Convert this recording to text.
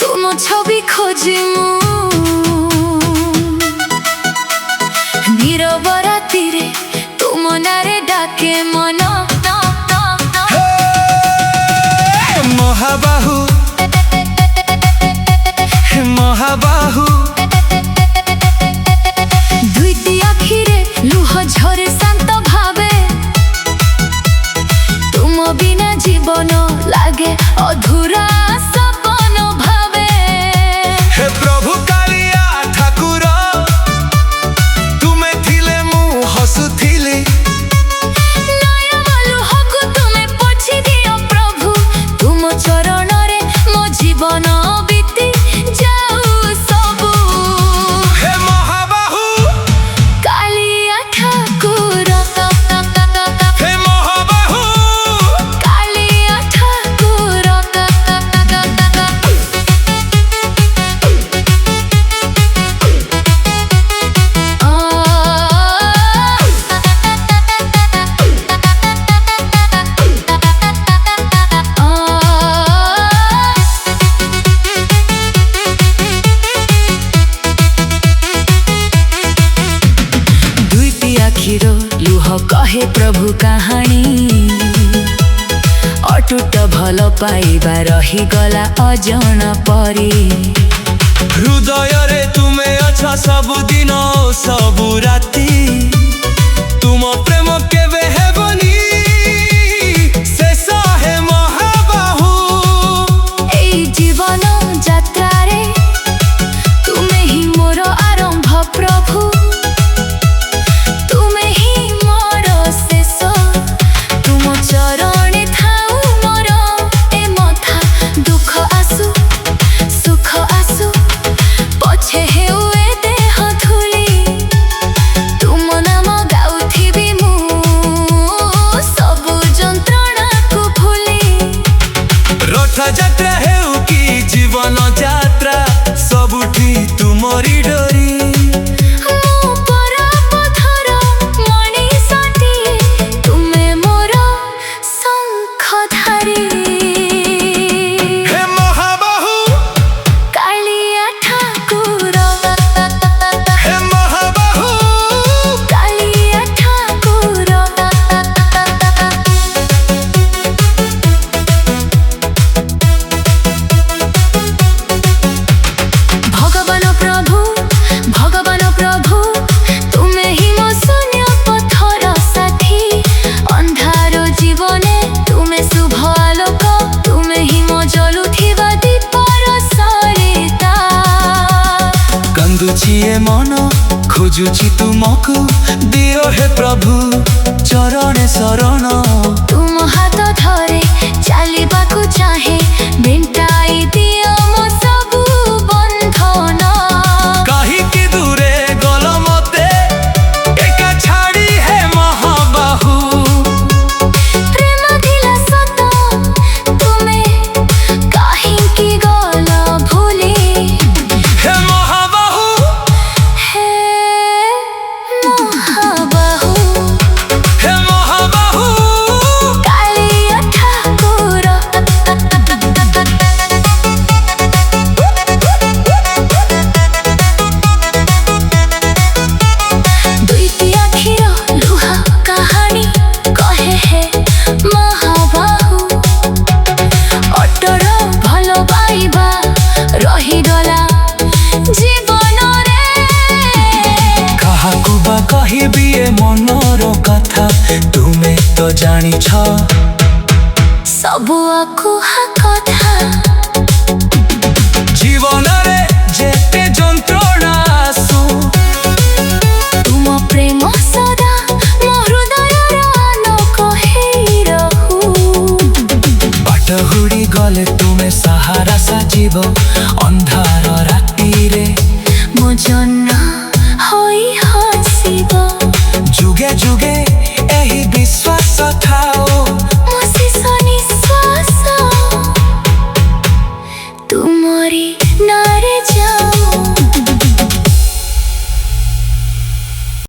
तुम छवि खोजी नीरव रातिरे तुम नारे डाके मन महाबाहु महाबाहु दुईटी आखिरे लुह झरे शांत भावे तुम बिना जीवन लागे अधूरा सपन भावे। हे प्रभु कालिया ठाकुर तुमे थिले मु हसुथिली नयन लुहकु तुमे पोछि दियो प्रभु तुम चरण रे मो जीवन बीती जाऊ सबु। हे महाबाहु कालिया ठाकुर हे महाबाहु कालिया ठाकुर दुईटी आखिर लुह कहे प्रभु कहानी अटूट भल पाइबा रहीगला अजन परी। हृदय रे तुमे अच्छा सब दिन सब राति तुम प्रेम केबे हेबनी शेष हे महाबाहु। एई जीवन यात्रा रे तुमे ही मोर आरंभ प्रभु तुमे ही मोर शेष तुम चरणे थाऊ मोर ए मथा दुख आसु सुख आसु पछे हेउ ए देह धूली तुम नाम गाउथिबी मु सबु जंत्रणा को भूली। रथ यात्रा हेउ कि जीवन यात्रा सबुठी तुमरी डोरी। मो परापथर मणिषटिए तुमे मोर शंखधारी। हे महाबाहु कालिया ठाकुर हे महाबाहु कालिया ठाकुर भगवान प्रभु तुमे ही मो शून्य पथर साथी अंधारो जीवने तुमे शुभ आलोक तुमे ही मो जलुथिबा दीपर सरिता। कांदुची ए मन खोजुची तुमको दियो हे प्रभु चरण शरण। तुम हाथ धरे चलिबाकु चाहे मेंटाई दियो मो सबु बंधन। कहीं की दूरे गल मते एका छाड़ी हे महाबाहु। प्रेम दिला सत तुमे काहींकी गल भूली। हे महाबाहु हे महाबाहु हे महाबाहु कालिया ठाकुर दुईटी आखिर लुह कहानी कहे हे महाबाहु अटर भल पाइबा रहीगला जीवन रे। काहाकु बा कहिबी ए मनर कथा तुमे तो जानिछ सबु अकुहा कथा जीवन रे जेते जंत्रणा आसु तुम प्रेम सदा मो हृदयर आलोक हेई रखिब अंधार रातिरे मो जन्न होई हसिब जुगे जुगे एही विश्वास थाओ